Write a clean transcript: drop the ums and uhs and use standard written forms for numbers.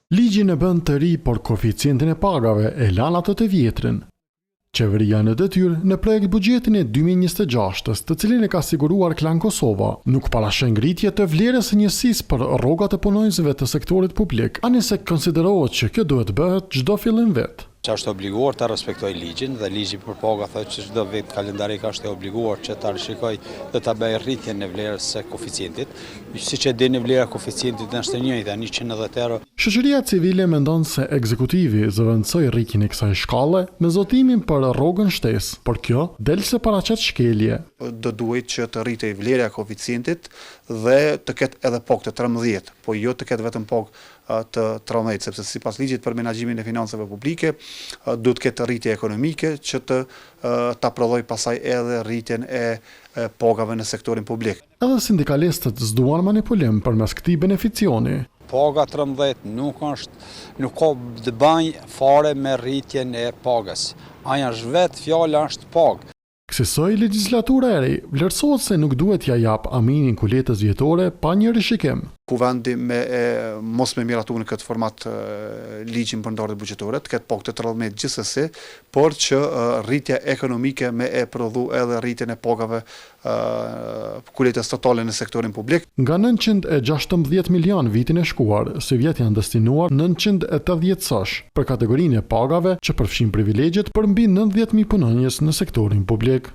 Ligjin e bën të ri, por koeficientin e pagave e lan atë të vjetrin. Qeveria në detyrë në projekt buxhetin e 2026, të cilin e ka siguruar Klan Kosova, nuk parashën ngritje të vlerës së njësisë për rrogat e punonjësve të sektorit publik, anëse konsiderohet që kjo duhet bëhet çdo fillim vet. Që është obliguar të respektoj ligjin dhe ligji për paga thotë që çdo vit kalendarik është obliguar që ta rishikoj dhe ta bëjë rritjen e vlerës së koeficientit. Siç e dini, vlera e koeficientit është e njëjta, 110 euro. Shoqëria civile mendon se ekzekutivi zëvendësoi rritjen e kësaj shkalle me zotimin për rrogën shtesë, por kjo delse paraqet shkelje. Do duhet që të rritej vlera e koeficientit dhe të ketë edhe pogë të 13, po jo të ketë vetëm pogë të 13, sepse sipas ligjit për menaxhimin e financave publike duhet të ketë rritje ekonomike që ta prodhoj pasaj edhe rritjen e pogave në sektorin publik. Edhe sindikalistët s'duan manipulim përmes këtij beneficioni. Paga 13 nuk ka të bëjë fare me rritjen e pagës. Aja është vetë fjala është pagë. Kësaj legjislatura e re vlerësohet se nuk duhet ja jap aminin kuletës vjetore pa një rishikim. Kuvendi mos me miratu në këtë format ligjin për ndarje buxhetore, të ketë pogë të 13 gjithsesi, por që rritja ekonomike me e prodhu edhe rritjen e pagave kuletës totale në sektorin publik. Nga 916 milion vitin e shkuar, si vjet janë destinuar 980 sosh për kategorinë e pagave që përfshin privilegjet për mbi 90.000 punonjës në sektorin publik.